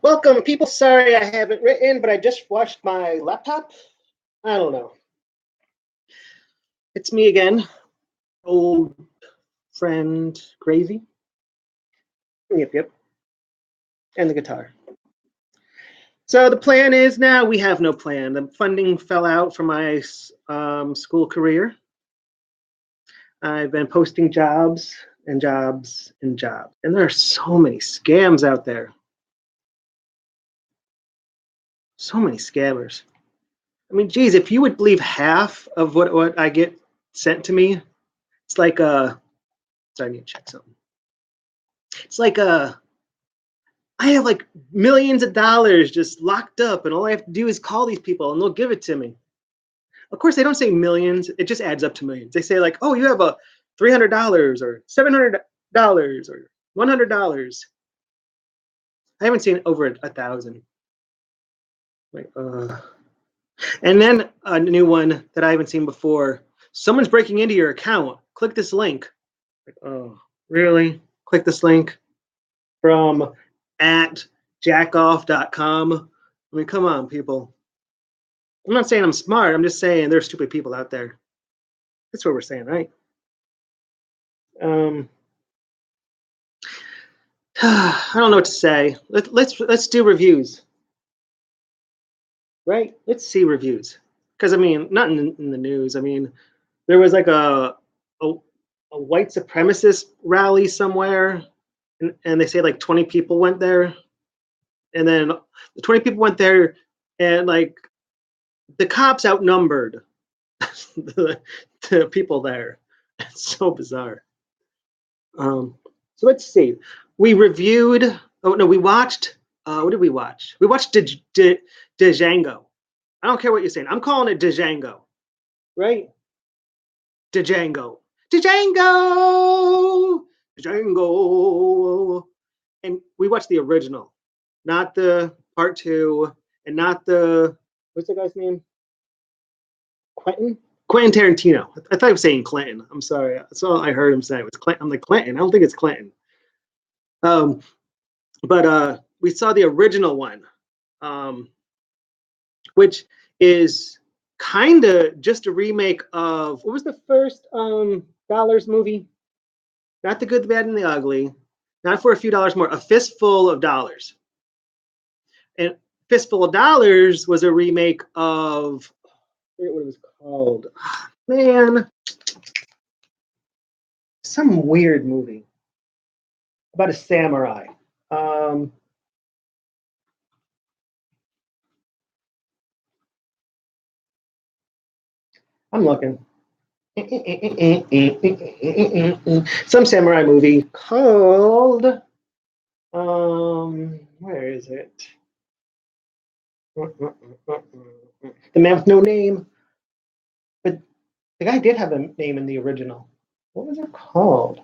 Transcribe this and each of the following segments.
Welcome, people. Sorry I haven't written, but I just watched my laptop. I don't know. It's me again, old friend Gravy. Yep. And the guitar. So the plan is now we have no plan. The funding fell out for my school career. I've been posting jobs and jobs and jobs. And there are so many scams out there. So many scammers. I mean, geez, if you would believe half of what I get sent to me, it's like sorry, I need to check something. It's like I have like millions of dollars just locked up, and all I have to do is call these people, and they'll give it to me. Of course, they don't say millions; it just adds up to millions. They say like, "Oh, you have a $300 or $700 or $100." I haven't seen over 1,000. Like, and then a new one that I haven't seen before. Someone's breaking into your account. Click this link. Like, oh, really? Click this link from at jackoff.com. I mean, come on, people. I'm not saying I'm smart. I'm just saying there's stupid people out there. That's what we're saying, right? I don't know what to say. Let's do reviews, right? Let's see reviews, because I mean, not in the news. I mean, there was like a white supremacist rally somewhere, and they say like 20 people went there, and then the 20 people went there, and like the cops outnumbered the people there. It's so bizarre. So let's see. We reviewed. Oh no, we watched. What did we watch? We watched Django. I don't care what you're saying. I'm calling it Django, right? Django. Django. Django. And we watched the original, not the part two, and not the what's the guy's name? Quentin Tarantino. I thought he was saying Clinton. I'm sorry. That's all I heard him say. It was Clinton. I'm like, Clinton. I don't think it's Clinton. But we saw the original one, which is kind of just a remake of what was the first Dollars movie? Not the Good, the Bad, and the Ugly. Not for a few dollars more. A Fistful of Dollars. And Fistful of Dollars was a remake of I forget what it was called. Man, some weird movie about a samurai. I'm looking. Some samurai movie called where is it? The Man with No Name. But the guy did have a name in the original. What was it called?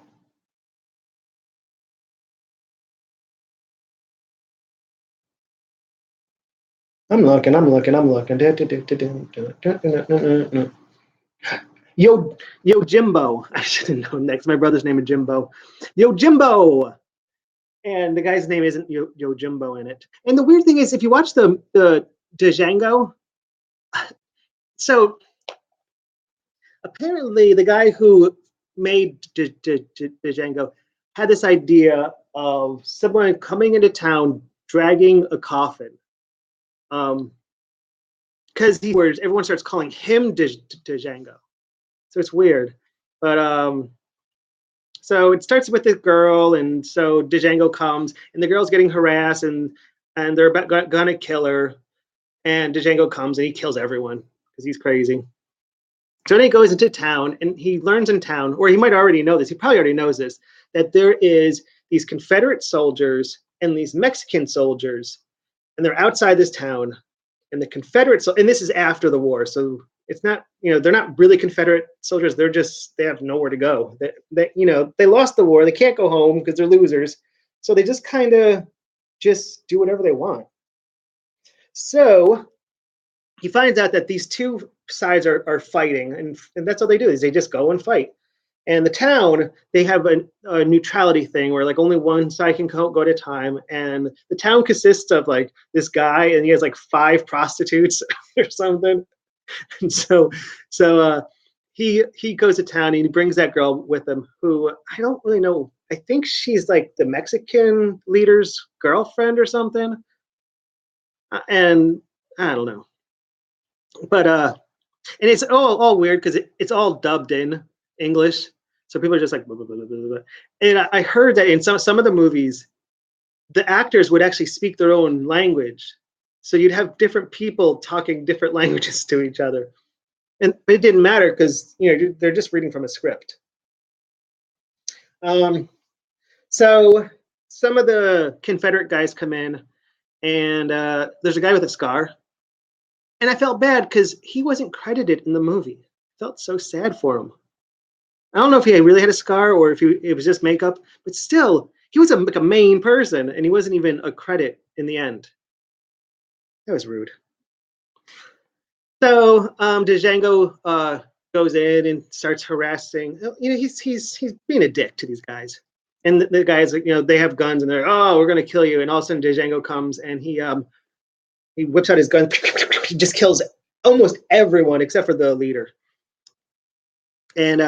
I'm looking. Yo Jimbo. I should have known next. My brother's name is Jimbo. Yo Jimbo. And the guy's name isn't Yo Jimbo in it. And the weird thing is, if you watch the Django, so apparently the guy who made Django had this idea of someone coming into town dragging a coffin. Because everyone starts calling him Django. So it's weird. But so it starts with this girl, and so Django comes, and the girl's getting harassed, and they're gonna kill her, and Django comes and he kills everyone because he's crazy. So then he goes into town, and he learns in town, or he might already know this, he probably already knows this, that there is these Confederate soldiers and these Mexican soldiers, and they're outside this town, and the Confederate, and this is after the war, so it's not, they're not really Confederate soldiers. They have nowhere to go. They lost the war. They can't go home because they're losers. So they just kind of just do whatever they want. So he finds out that these two sides are fighting, and that's all they do is they just go and fight. And the town, they have a neutrality thing where like only one side can go at a time. And the town consists of like this guy, and he has like 5 prostitutes or something. And so he goes to town and he brings that girl with him, who I don't really know. I think she's like the Mexican leader's girlfriend or something. And I don't know. But and it's all weird because it's all dubbed in English. So people are just like blah, blah, blah, blah, blah. And I heard that in some of the movies, the actors would actually speak their own language. So you'd have different people talking different languages to each other. And it didn't matter because they're just reading from a script. So some of the Confederate guys come in, and there's a guy with a scar, and I felt bad because he wasn't credited in the movie. I felt so sad for him. I don't know if he really had a scar or if it was just makeup, but still, he was like a main person, and he wasn't even a credit in the end. That was rude. So Django goes in and starts harassing. He's being a dick to these guys, and the guys, they have guns and they're, oh, we're gonna kill you, and all of a sudden Django comes and he whips out his gun, he just kills almost everyone except for the leader, and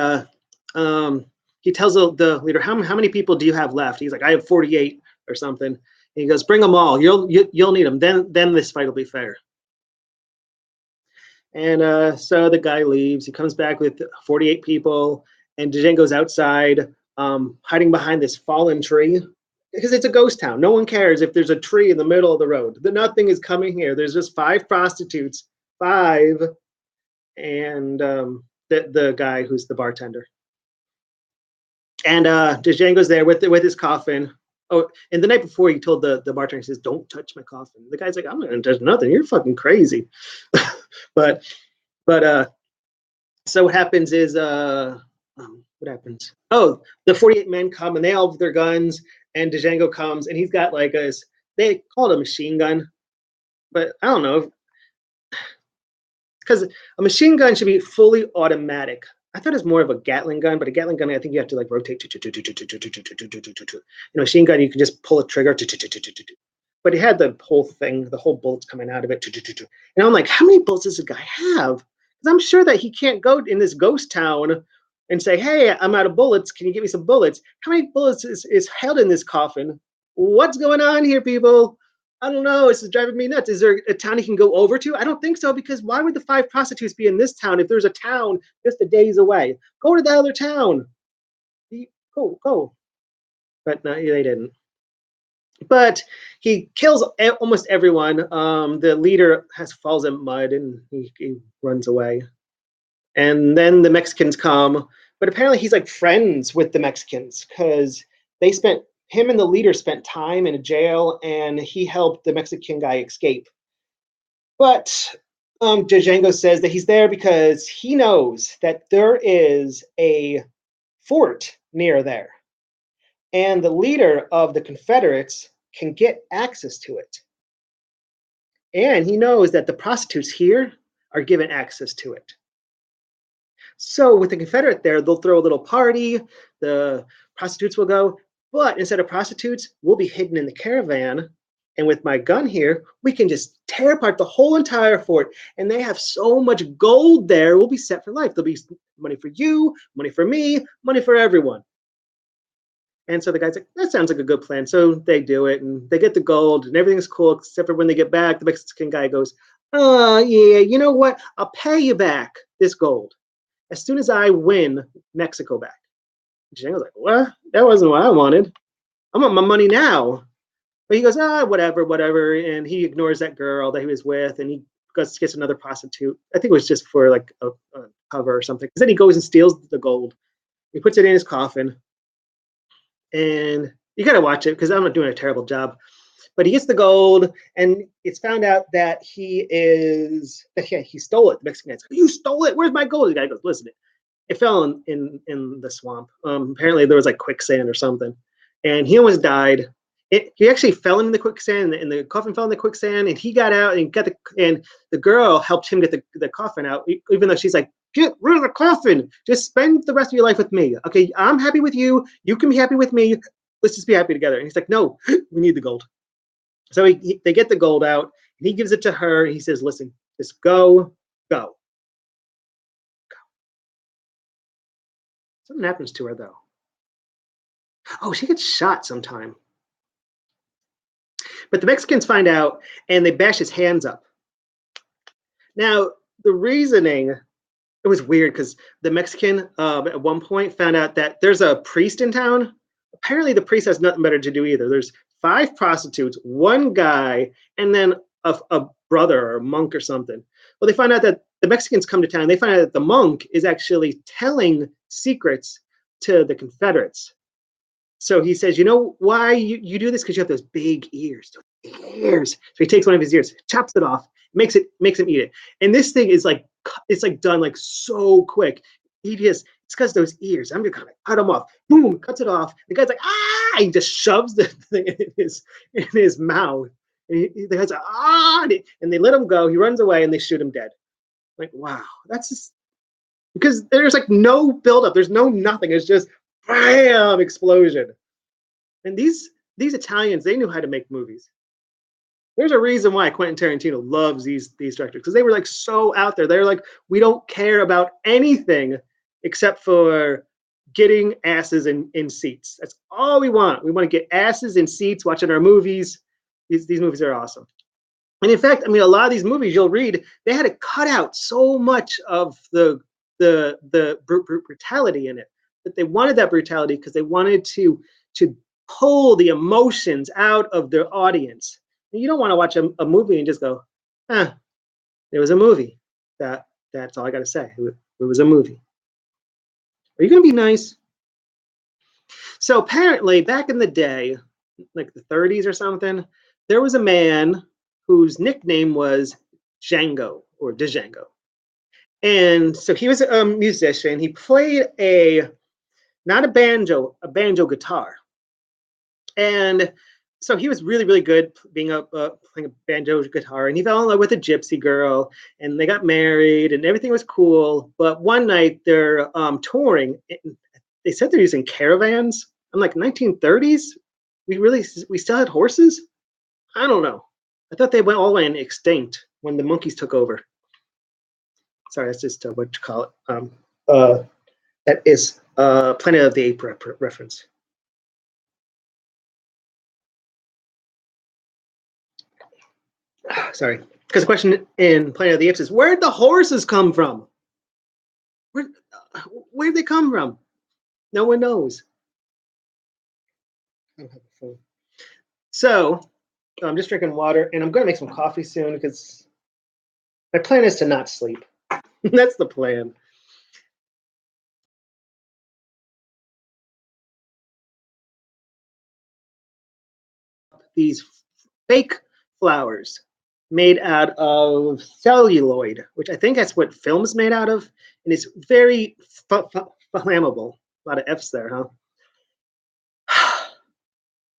he tells the leader, how many people do you have left? He's like, I have 48 or something. And he goes, bring them all. You'll need them. Then this fight will be fair. And so the guy leaves. He comes back with 48 people, and Django's outside, hiding behind this fallen tree because it's a ghost town. No one cares if there's a tree in the middle of the road. Nothing is coming here. There's just 5 prostitutes, 5, and the guy who's the bartender. And Django's there with his coffin. Oh, and the night before, he told the bartender, he says, "Don't touch my coffin." The guy's like, "I'm not gonna touch nothing. You're fucking crazy." but so what happens is what happens? Oh, the 48 men come and they all have their guns, and Django comes and he's got like they call it a machine gun, but I don't know, because a machine gun should be fully automatic. I thought it was more of a Gatling gun, but a Gatling gun, I think you have to like rotate. Machine gun, you can just pull a trigger. But it had the whole thing, the whole bullets coming out of it. And I'm like, how many bullets does this guy have? Because I'm sure that he can't go in this ghost town and say, hey, I'm out of bullets. Can you give me some bullets? How many bullets is held in this coffin? What's going on here, people? I don't know. This is driving me nuts. Is there a town he can go over to? I don't think so, because why would the 5 prostitutes be in this town if there's a town just a days away? Go to the other town. Go. But no, they didn't. But he kills almost everyone. The leader falls in mud and he runs away. And then the Mexicans come. But apparently he's like friends with the Mexicans because him and the leader spent time in a jail, and he helped the Mexican guy escape. But Django says that he's there because he knows that there is a fort near there, and the leader of the Confederates can get access to it. And he knows that the prostitutes here are given access to it. So with the Confederate there, they'll throw a little party, the prostitutes will go, but instead of prostitutes, we'll be hidden in the caravan. And with my gun here, we can just tear apart the whole entire fort. And they have so much gold there, we'll be set for life. There'll be money for you, money for me, money for everyone. And so the guy's like, that sounds like a good plan. So they do it, and they get the gold, and everything's cool, except for when they get back, the Mexican guy goes, yeah, you know what? I'll pay you back this gold as soon as I win Mexico back. Django's like, what? That wasn't what I wanted. I want my money now. But he goes, whatever. And he ignores that girl that he was with, and he gets another prostitute. I think it was just for like a cover or something. Because then he goes and steals the gold. He puts it in his coffin. And you got to watch it because I'm not doing a terrible job. But he gets the gold, and it's found out that he stole it. The Mexican guy's like, you stole it? Where's my gold? The guy goes, listen, it fell in the swamp. Apparently there was like quicksand or something, and he almost died. He actually fell in the quicksand, and the coffin fell in the quicksand, and he got out and and the girl helped him get the coffin out, even though she's like, Get rid of the coffin. Just spend the rest of your life with me. Okay, I'm happy with you. You can be happy with me. Let's just be happy together. And he's like, no, we need the gold. So they get the gold out, and he gives it to her. And he says, listen, just go. Something happens to her, though. Oh, she gets shot sometime. But the Mexicans find out, and they bash his hands up. Now, the reasoning, it was weird because the Mexican at one point found out that there's a priest in town. Apparently, the priest has nothing better to do either. There's 5 prostitutes, 1 guy, and then a brother or a monk or something. Well, they find out that the Mexicans come to town. They find out that the monk is actually telling secrets to the Confederates. So he says, you know why you do this? Because you have those big ears. So he takes one of his ears, chops it off, makes him eat it. And this thing is like, it's like done like so quick. He just, it's because those ears. I'm just gonna cut them off. Boom, cuts it off. The guy's like, ah! He just shoves the thing in his mouth. And the guy's like, ah! And they let him go. He runs away, and they shoot him dead. Like, wow, that's just because there's like no buildup. There's no nothing. It's just bam, explosion. And these Italians, they knew how to make movies. There's a reason why Quentin Tarantino loves these directors, because they were like so out there. They're like, we don't care about anything except for getting asses in seats. That's all we want. We want to get asses in seats watching our movies. These movies are awesome. And in fact, I mean, a lot of these movies you'll read, they had to cut out so much of the brutality in it. But they wanted that brutality because they wanted to pull the emotions out of their audience. And you don't want to watch a movie and just go, it was a movie. That's all I got to say. It was a movie. Are you going to be nice? So apparently, back in the day, like the 30s or something, there was a man whose nickname was Django or Django. And so he was a musician. He played not a banjo guitar. And so he was really, really good being playing a banjo guitar. And he fell in love with a gypsy girl, and they got married, and everything was cool. But one night they're touring. They said they're using caravans. I'm like, 1930s? We still had horses? I don't know. I thought they went all went extinct when the monkeys took over. Sorry, that's just what you call it. That is Planet of the Apes reference. Sorry, because the question in Planet of the Apes is, where'd the horses come from? Where'd they come from? No one knows. So I'm just drinking water, and I'm going to make some coffee soon because my plan is to not sleep. That's the plan. These fake flowers made out of celluloid, which I think that's what film's made out of, and it's very flammable. A lot of F's there, huh?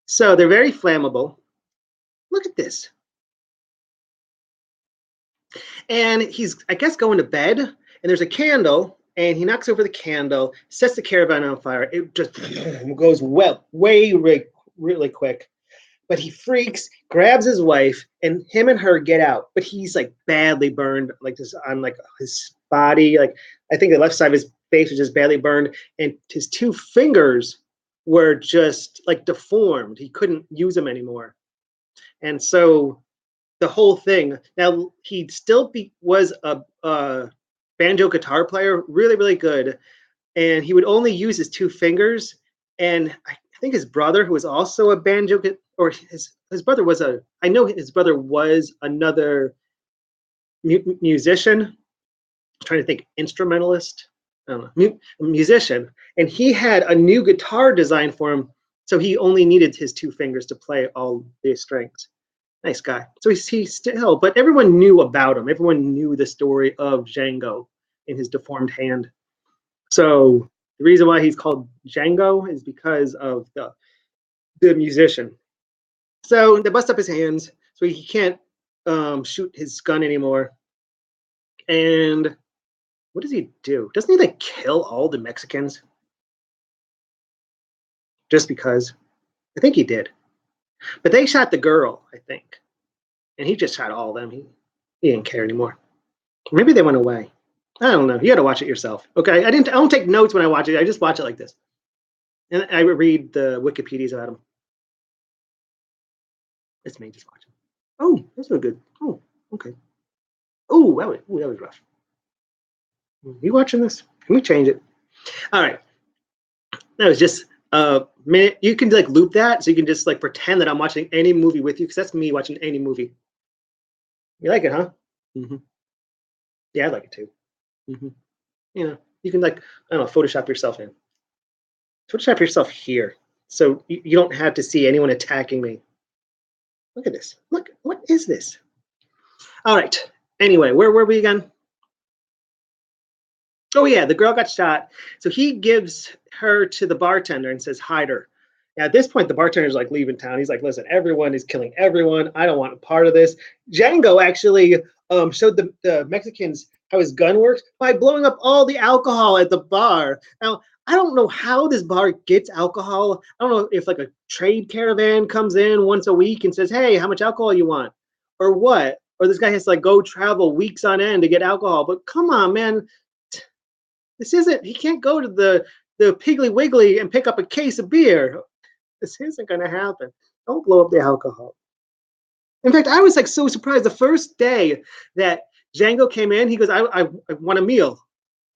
So they're very flammable. Look at this. And he's, I guess, going to bed, and there's a candle, and he knocks over the candle, sets the caravan on fire. It just goes way really quick. But he freaks, grabs his wife, and him and her get out. But he's like badly burned, like just on like his body. Like I think the left side of his face was just badly burned, and his 2 fingers were just like deformed. He couldn't use them anymore. And so the whole thing. Now he still was a banjo guitar player, really, really good, and he would only use his 2 fingers. And I think his brother, who was also a banjo, or his brother was I know his brother was another musician. I'm trying to think, instrumentalist, I don't know, musician, and he had a new guitar designed for him, so he only needed his 2 fingers to play all the strings. Nice guy. So he's still, but everyone knew about him. Everyone knew the story of Django in his deformed hand. So the reason why he's called Django is because of the musician. So they bust up his hands, so he can't shoot his gun anymore. And What does he do? Doesn't he like kill all the Mexicans just because? I think he did. But they shot the girl, I think, and he just shot all of them. He didn't care anymore. Maybe they went away. I don't know. You got to watch it yourself. Okay, I don't take notes when I watch it. I just watch it like this, and I read the Wikipedias about him. It's me just watching. Oh, that's real good. Oh, okay. Oh, that was rough. You watching this? Can we change it? All right. That was just a minute. You can like loop that, so you can just like pretend that I'm watching any movie with you, because that's me watching any movie. You like it, huh? Mm-hmm. Yeah, I like it too. Mm-hmm. You know, you can like, I don't know, Photoshop yourself in. Photoshop yourself here, so you don't have to see anyone attacking me. Look at this. Look, what is this? All right. Anyway, where were we again? Oh yeah, the girl got shot. So he gives her to the bartender and says, hide her. Now, at this point, the bartender's like leaving town. He's like, listen, everyone is killing everyone. I don't want a part of this. Django actually showed the Mexicans how his gun works by blowing up all the alcohol at the bar. Now, I don't know how this bar gets alcohol. I don't know if like a trade caravan comes in once a week and says, hey, how much alcohol you want? Or what? Or this guy has to like go travel weeks on end to get alcohol. But come on, man. This isn't, he can't go to the Piggly Wiggly and pick up a case of beer. This isn't going to happen. Don't blow up the alcohol. In fact, I was like so surprised the first day that Django came in. He goes, I want a meal.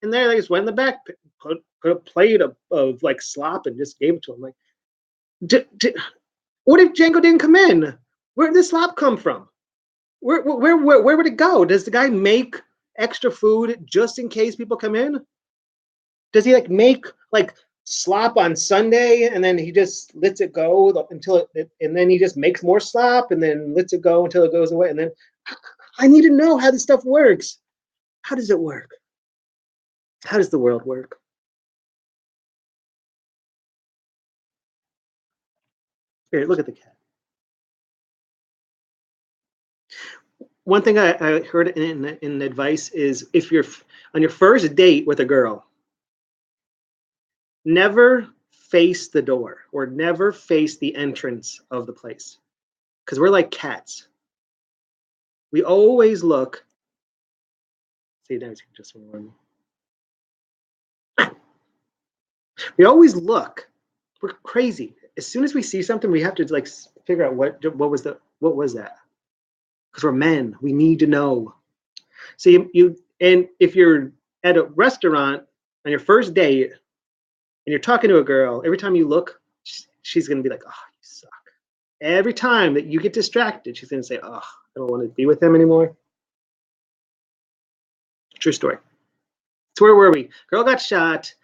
And there they just went in the back, put a plate of like slop and just gave it to him. Like, what if Django didn't come in? Where did the slop come from? Where would it go? Does the guy make extra food just in case people come in? Does he like make like slop on Sunday and then he just lets it go until and then he just makes more slop and then lets it go until it goes away? And then I need to know how this stuff works. How does it work? How does the world work? Here, look at the cat. One thing I heard in advice is if you're on your first date with a girl, never face the door or never face the entrance of the place, because we're like cats. We always look. See, now you just warn me. We always look. We're crazy. As soon as we see something, we have to like figure out what was that? Because we're men. We need to know. So you and if you're at a restaurant on your first date and you're talking to a girl, every time you look, she's gonna be like, "Oh, you suck." Every time that you get distracted, she's gonna say, "Oh, I don't want to be with him anymore." True story. So where were we? Girl got shot.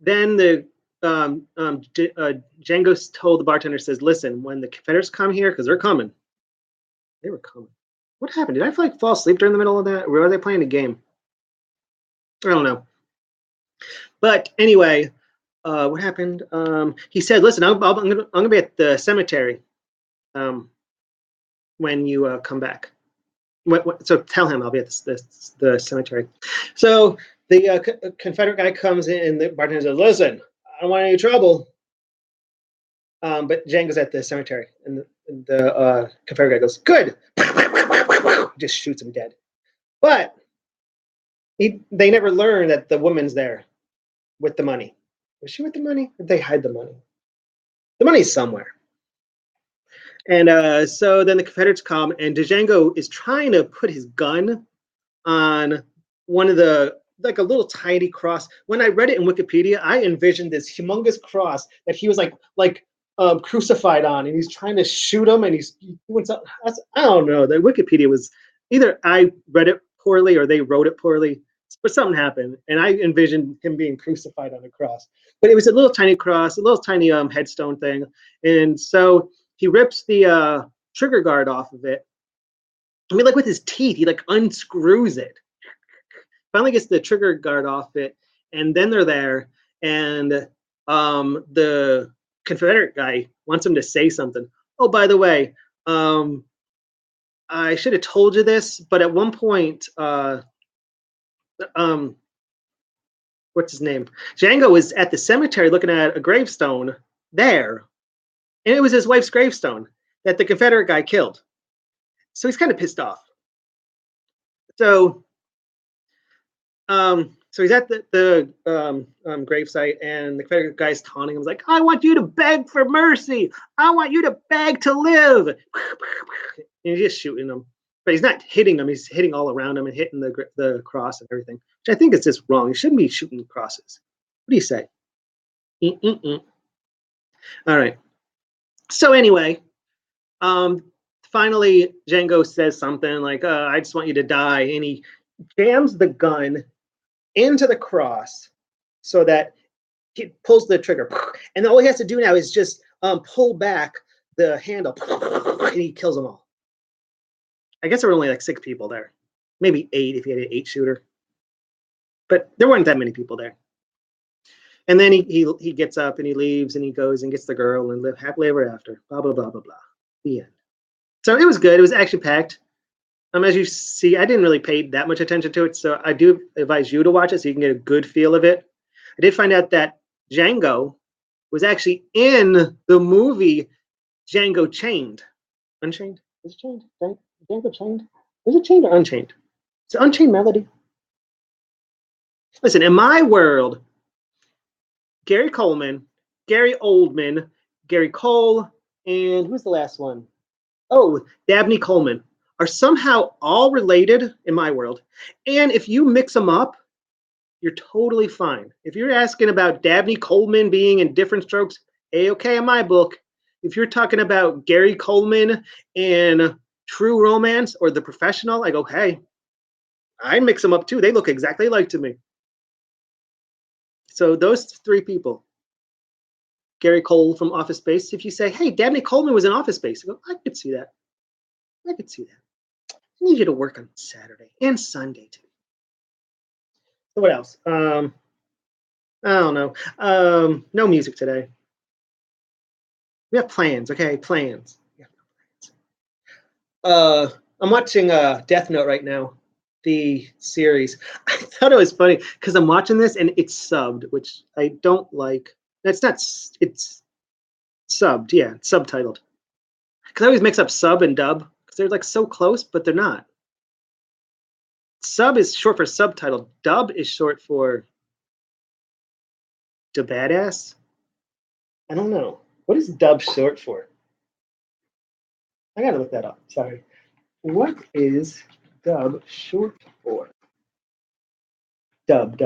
Then Django told the bartender, says, "Listen, when the Confederates come here, because they're coming, they were coming. What happened? Did I like fall asleep during the middle of that? Or were they playing a game? I don't know. But anyway, what happened? He said, "Listen, I'm gonna be at the cemetery when you come back. So tell him I'll be at the cemetery." So the Confederate guy comes in, and the bartender says, "Listen, I don't want any trouble." But Django's at the cemetery, and the Confederate guy goes, "Good," just shoots him dead. But they never learn that the woman's there with the money. Was she with the money? Or did they hide the money? The money's somewhere. And so then the Confederates come, and Django is trying to put his gun on one of the, like a little tiny cross. When I read it in Wikipedia, I envisioned this humongous cross that he was like crucified on, and he's trying to shoot him, and he's doing something. I don't know. The Wikipedia was either I read it poorly or they wrote it poorly, but something happened, and I envisioned him being crucified on a cross. But it was a little tiny cross, a little tiny headstone thing, and so he rips the trigger guard off of it. I mean, like with his teeth, he like unscrews it. Finally gets the trigger guard off it, and then they're there, and the Confederate guy wants him to say something. Oh, by the way, I should have told you this, but at one point, what's his name? Django was at the cemetery looking at a gravestone there, and it was his wife's gravestone that the Confederate guy killed. So he's kind of pissed off. So he's at the gravesite, and the Confederate guy's taunting him. He's like, I want you to beg for mercy. I want you to beg to live. And he's just shooting him. But he's not hitting him. He's hitting all around him and hitting the cross and everything, which I think is just wrong. You shouldn't be shooting crosses. What do you say? All right. So anyway, finally, Django says something like, I just want you to die. And he jams the gun into the cross so that he pulls the trigger. And all he has to do now is just pull back the handle, and he kills them all. I guess there were only like 6 people there. Maybe 8 if he had an 8-shooter. But there weren't that many people there. And then he gets up and he leaves and he goes and gets the girl and live happily ever after. Blah, blah, blah, blah, blah. The end. So it was good. It was action packed. As you see, I didn't really pay that much attention to it. So I do advise you to watch it so you can get a good feel of it. I did find out that Django was actually in the movie Django Chained. Unchained? Is it chained? Django Chained? Is it chained or unchained? It's an Unchained Melody. Listen, in my world, Gary Coleman, Gary Oldman, Gary Cole, and who's the last one? Oh, Dabney Coleman are somehow all related in my world. And if you mix them up, you're totally fine. If you're asking about Dabney Coleman being in Different Strokes, A-okay in my book. If you're talking about Gary Coleman in True Romance or The Professional, I go, hey, I mix them up too. They look exactly like to me. So those 3 people, Gary Cole from Office Space. If you say, hey, Dabney Coleman was in Office Space, I go, I could see that. I could see that. I need you to work on Saturday and Sunday too. So what else? I don't know. No music today. We have plans, okay? Plans. I'm watching Death Note right now, the series. I thought it was funny because I'm watching this and it's subbed, which I don't like. It's not. It's subbed, yeah, it's subtitled. Because I always mix up sub and dub because they're like so close, but they're not. Sub is short for subtitle. Dub is short for da badass. I don't know. What is dub short for? I gotta look that up. Sorry. What is dub short for? Dub.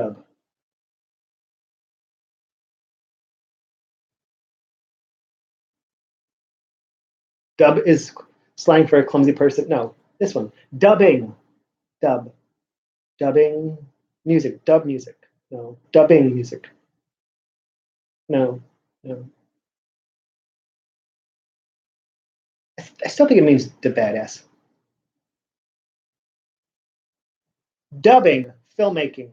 Dub is slang for a clumsy person. No, this one. Dubbing. Dub. Dubbing music. Dub music. No. Dubbing music. No. I still think it means the badass. Dubbing, filmmaking.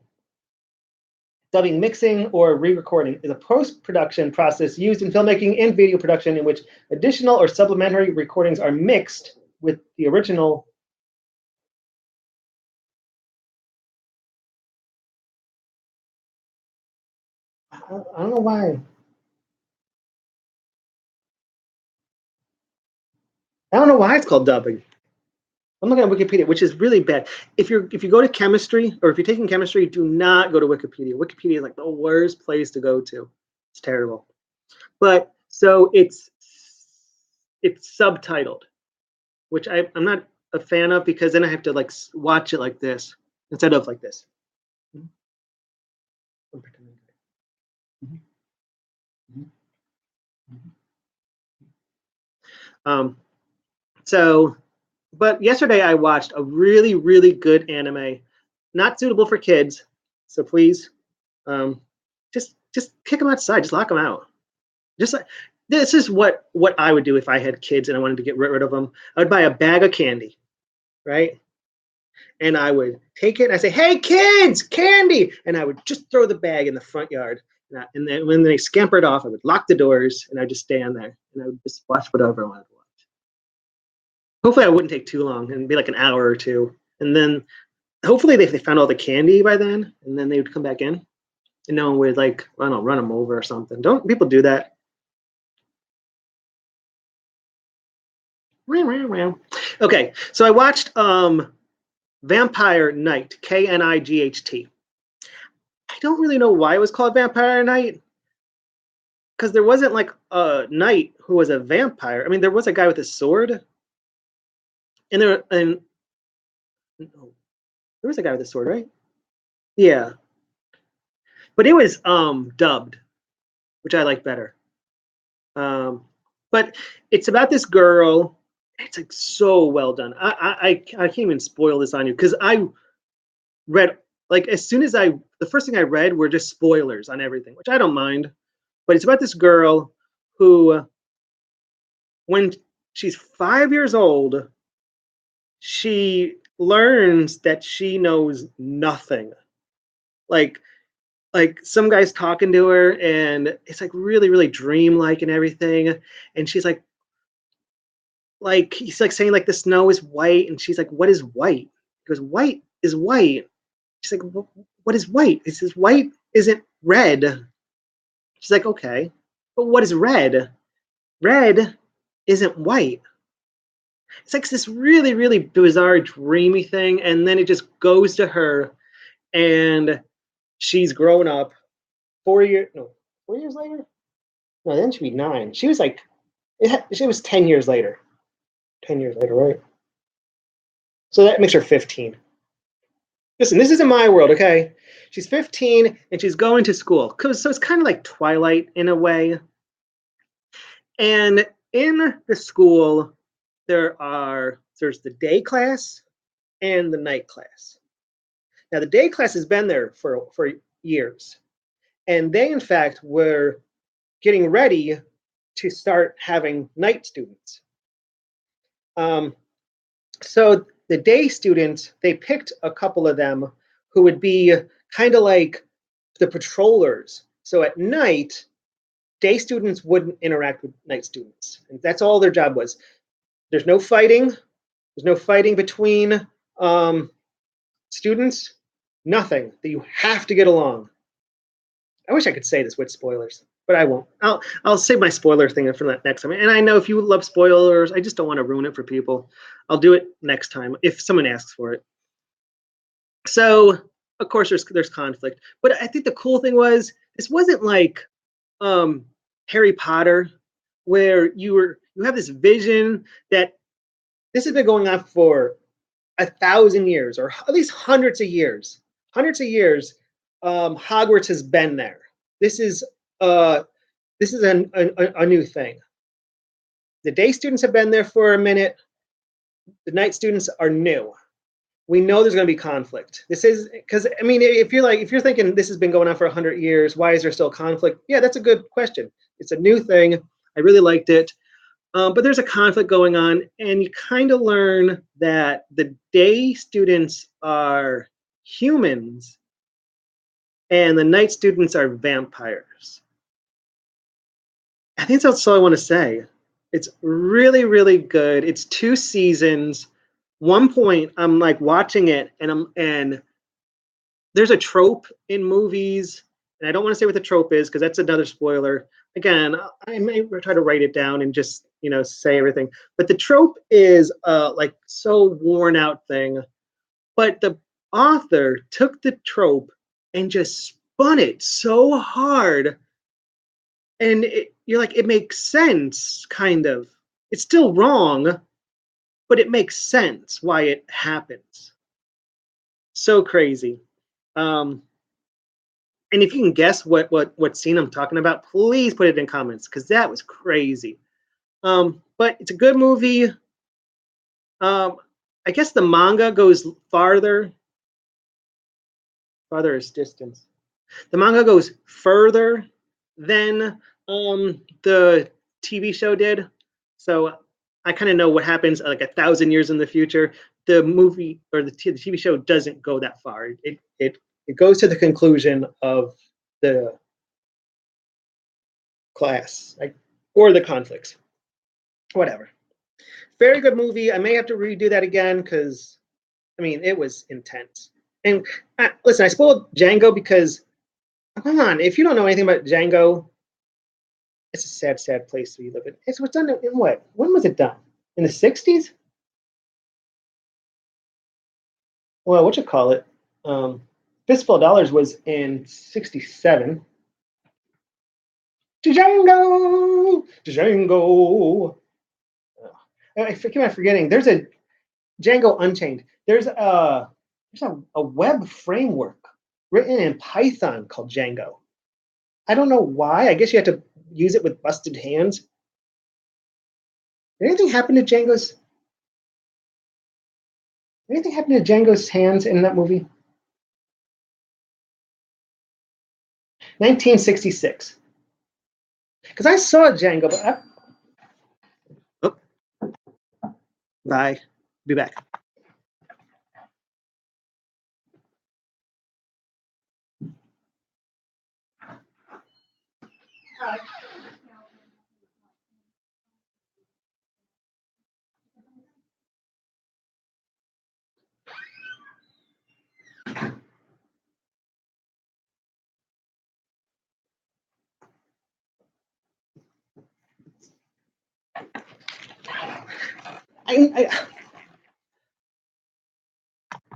Dubbing, mixing, or re-recording is a post-production process used in filmmaking and video production in which additional or supplementary recordings are mixed with the original. I don't know why. I don't know why it's called dubbing. I'm looking at Wikipedia, which is really bad. If you go to chemistry, or if you're taking chemistry, do not go to Wikipedia. Wikipedia is like the worst place to go to. It's terrible. But so it's subtitled, which I'm not a fan of because then I have to like watch it like this instead of like this. But yesterday I watched a really, really good anime, not suitable for kids. So please, just kick them outside, just lock them out. Just like this is what I would do if I had kids and I wanted to get rid of them. I would buy a bag of candy, right? And I would take it and I say, "Hey kids, candy!" And I would just throw the bag in the front yard. And then when they scampered off, I would lock the doors and I'd just stand there and I would just watch whatever I wanted to watch. Hopefully, I wouldn't take too long and be like an hour or two. And then hopefully they found all the candy by then and then they would come back in. with like, I don't know, run them over or something. Don't people do that? Okay, so I watched Vampire Knight, Knight. I don't really know why it was called Vampire Knight, because there wasn't like a knight who was a vampire. I mean, there was a guy with a sword, and there was a guy with a sword, right? Yeah, but it was dubbed, which I like better. But it's about this girl. It's like so well done. I can't even spoil this on you because I read like as soon as the first thing I read were just spoilers on everything, which I don't mind. But it's about this girl who, when she's 5 years old, she learns that she knows nothing. Like some guy's talking to her and it's like really, really dreamlike and everything. And she's like he's like saying like the snow is white, and she's like, "What is white?" He goes, "White is white." She's like, "What is white?" He says, "White isn't red." She's like, "Okay, but what is red? Red isn't white." It's like this really, really bizarre, dreamy thing, and then it just goes to her, and she's grown up 4 years. No, 4 years later. No, then she'd be 9. She was like, she was 10 years later. 10 years later, right? So that makes her 15. Listen, this isn't my world, okay? She's 15 and she's going to school. So it's kind of like Twilight in a way. And in the school, there's the day class and the night class. Now the day class has been there for years. And they in fact were getting ready to start having night students. So the day students, they picked a couple of them who would be kind of like the patrollers. So at night, day students wouldn't interact with night students. And that's all their job was. There's no fighting. There's no fighting between students. Nothing. That you have to get along. I wish I could say this with spoilers, but I won't. I'll save my spoiler thing for that next time. And I know if you love spoilers, I just don't want to ruin it for people. I'll do it next time if someone asks for it. So of course there's conflict, but I think the cool thing was this wasn't like Harry Potter, where you have this vision that this has been going on for 1,000 years, or at least hundreds of years. Hundreds of years, Hogwarts has been there. This is a new thing. The day students have been there for a minute. The night students are new. We know there's going to be conflict. This is because I mean, if you're thinking this has been going on for 100 years, why is there still conflict? Yeah, that's a good question. It's a new thing. I really liked it. But there's a conflict going on, and you kind of learn that the day students are humans and the night students are vampires. I think that's all I want to say. It's really, really good. It's 2 seasons. One point, I'm like watching it, and there's a trope in movies, and I don't want to say what the trope is because that's another spoiler. Again, I may try to write it down and just say everything. But the trope is like so worn out thing. But the author took the trope and just spun it so hard, and you're like, it makes sense, kind of. It's still wrong, but it makes sense why it happens. So crazy. And if you can guess what scene I'm talking about, please put it in comments because that was crazy. But it's a good movie. I guess the manga goes farther. Farther is distance. The manga goes further than the TV show did. So I kind of know what happens like 1,000 years in the future. The movie or the TV show doesn't go that far. It goes to the conclusion of the class, like, or the conflicts, whatever. Very good movie. I may have to redo that again because, I mean, it was intense. And listen, I spoiled Django because Come on, if you don't know anything about Django, it's a sad, sad place to be living. It's what's done in what? When was it done? In the 60s? Well, what you call it? Fistful of Dollars was in 67. Django! Django! I keep on forgetting. There's a Django Unchained. There's a web framework written in Python called Django. I don't know why. I guess you have to use it with busted hands. Did anything happen to Django's? Anything happen to Django's hands in that movie? 1966. Because I saw Django, but bye. Be back.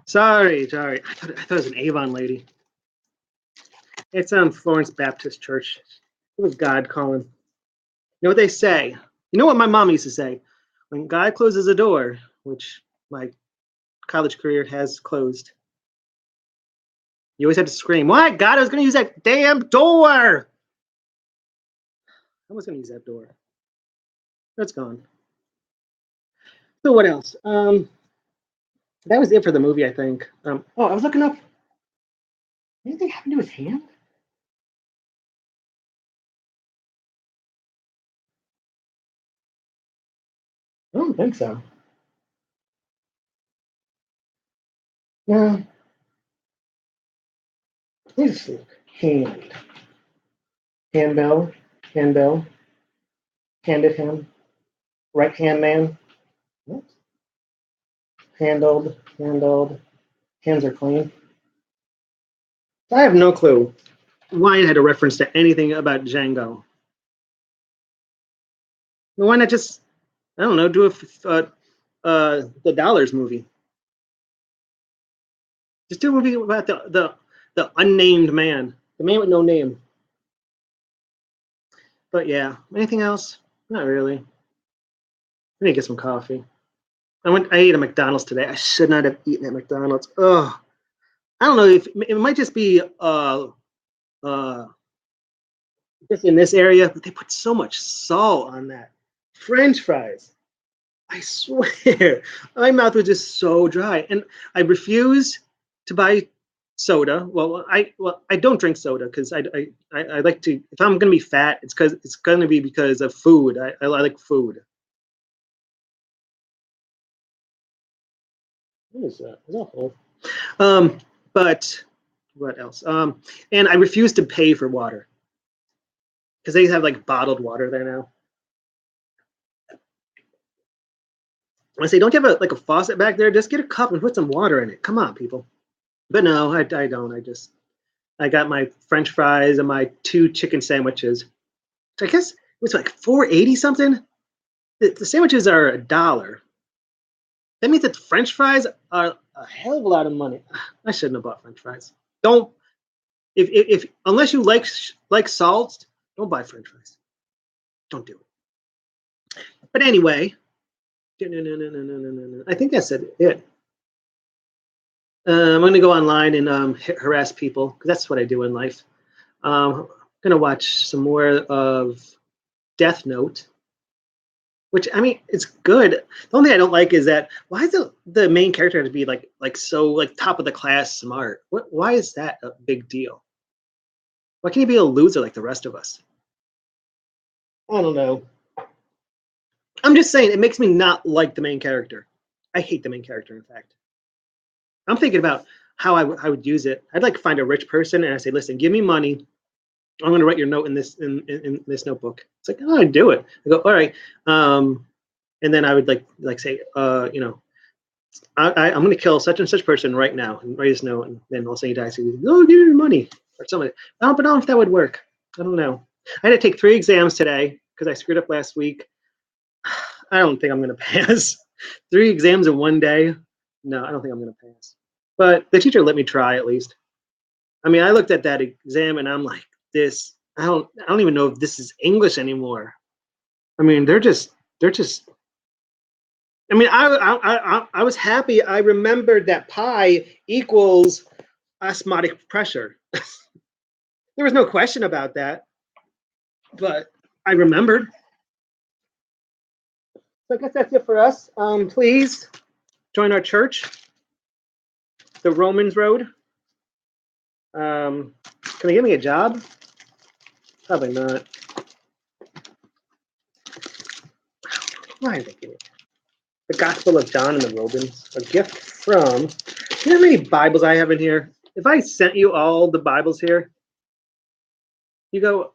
Sorry. I thought it was an Avon lady. It's Florence Baptist Church. It was God calling. You know what they say? You know what my mom used to say? When God closes a door, which my college career has closed, you always have to scream, "What? God, I was going to use that damn door!" I was going to use that door. That's gone. So what else? That was it for the movie, I think. I was looking up. Anything happened to his hand? I don't think so. No. Let's see. Hand. Handbell. Handbell. Handed him. Right hand man. What? Handled. Handled. Hands are clean. I have no clue why it had a reference to anything about Django. Why not just, I don't know, do the Dollars movie? Just do a movie about the unnamed man, the man with no name. But yeah, anything else? Not really. I need to get some coffee. I ate at McDonald's today. I should not have eaten at McDonald's. Ugh. I don't know if it might just be just in this area, but they put so much salt on that. French fries. I swear, my mouth was just so dry, and I refuse to buy soda. I don't drink soda because I like to. If I'm gonna be fat, it's gonna be because of food. I like food. What is that? Is that whole? But what else? And I refuse to pay for water because they have like bottled water there now. I say, don't you have a faucet back there? Just get a cup and put some water in it. Come on, people. But no, I don't. I got my French fries and my 2 chicken sandwiches. I guess it was like $4.80 something. The sandwiches are $1. That means that French fries are a hell of a lot of money. I shouldn't have bought French fries. Don't if unless you like salt, don't buy French fries. Don't do it. But anyway, I think that's it. I'm going to go online and harass people because that's what I do in life. I'm going to watch some more of Death Note, which I mean, it's good. The only thing I don't like is that why is the main character to be like so like top of the class smart? Why is that a big deal? Why can't he be a loser like the rest of us? I don't know. I'm just saying it makes me not like the main character. I hate the main character, in fact. I'm thinking about how I would use it. I'd like find a rich person and I say, listen, give me money. I'm going to write your note in this notebook. It's like, oh, I'd do it. I go, all right. And then I would like say, I'm going to kill such and such person right now and write his note. And then I'll say he dies. Go give me your money. or something. I don't know if that would work. I don't know. I had to take 3 exams today because I screwed up last week. I don't think I'm going to pass. 3 exams in one day. No, I don't think I'm going to pass. But the teacher let me try at least. I mean, I looked at that exam and I'm like, this. I don't even know if this is English anymore. I mean, they're just. I mean, I was happy. I remembered that pi equals osmotic pressure. There was no question about that, but I remembered. So I guess that's it for us. Please join our church, the Romans Road. Can they give me a job? Probably not. Why are they giving me the Gospel of John and the Romans? A gift from. Do you know how many Bibles I have in here? If I sent you all the Bibles here, you go,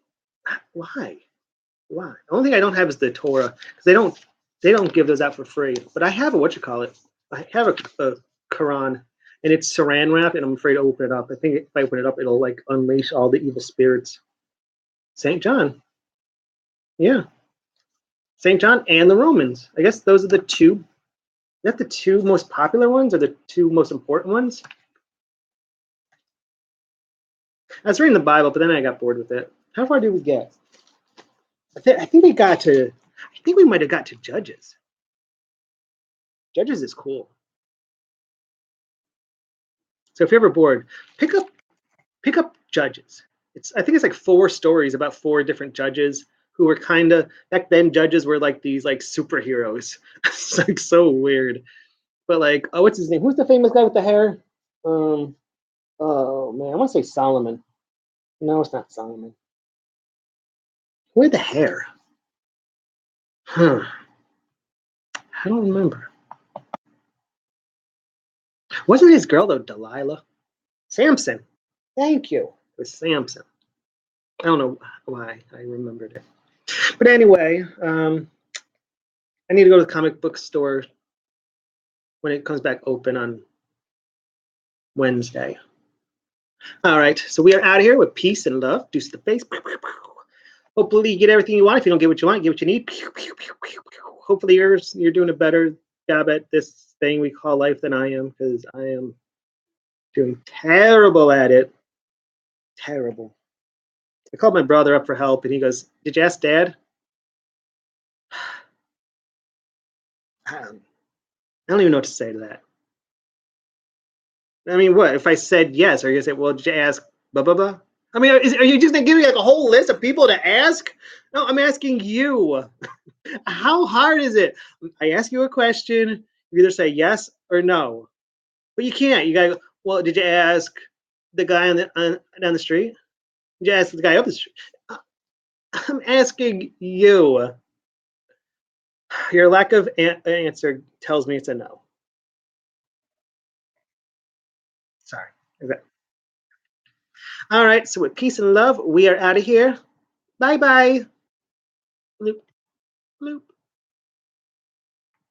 why? Why? The only thing I don't have is the Torah because they don't give those out for free. But I have a I have a Quran and it's Saran wrap and I'm afraid to open it up. I think if I open it up, it'll like unleash all the evil spirits. St. John, yeah, St. John and the Romans. I guess those are the two. Not the 2 most popular ones or the 2 most important ones. I was reading the Bible, but then I got bored with it. How far did we get? I think we got to. I think we might have got to Judges. Judges is cool. So if you're ever bored, pick up Judges. I think it's like 4 stories about 4 different judges who were kind of back then. Judges were like these like superheroes. It's like so weird. But like, oh, what's his name? Who's the famous guy with the hair? Oh man, I want to say Solomon. No, it's not Solomon. Who had the hair? Huh. I don't remember. Wasn't his girl though Delilah? Samson. Thank you. It was Samson. I don't know why I remembered it. But anyway, I need to go to the comic book store when it comes back open on Wednesday. All right, so we are out of here with peace and love. Deuce to the face. Hopefully you get everything you want. If you don't get what you want, get what you need. Hopefully you're doing a better job at this thing we call life than I am, because I am doing terrible at it. Terrible. I called my brother up for help, and he goes, "Did you ask Dad?" I don't even know what to say to that. I mean, what if I said yes? Are you gonna say, "Well, did you ask blah blah blah"? I mean, are you just gonna give me like a whole list of people to ask? No, I'm asking you. How hard is it? I ask you a question. You either say yes or no, but you can't. You gotta go, well, did you ask the guy down the street? Did you ask the guy up the street? I'm asking you. Your lack of answer tells me it's a no. Sorry. Okay. All right. So with peace and love, we are out of here. Bye bye. Bloop, bloop.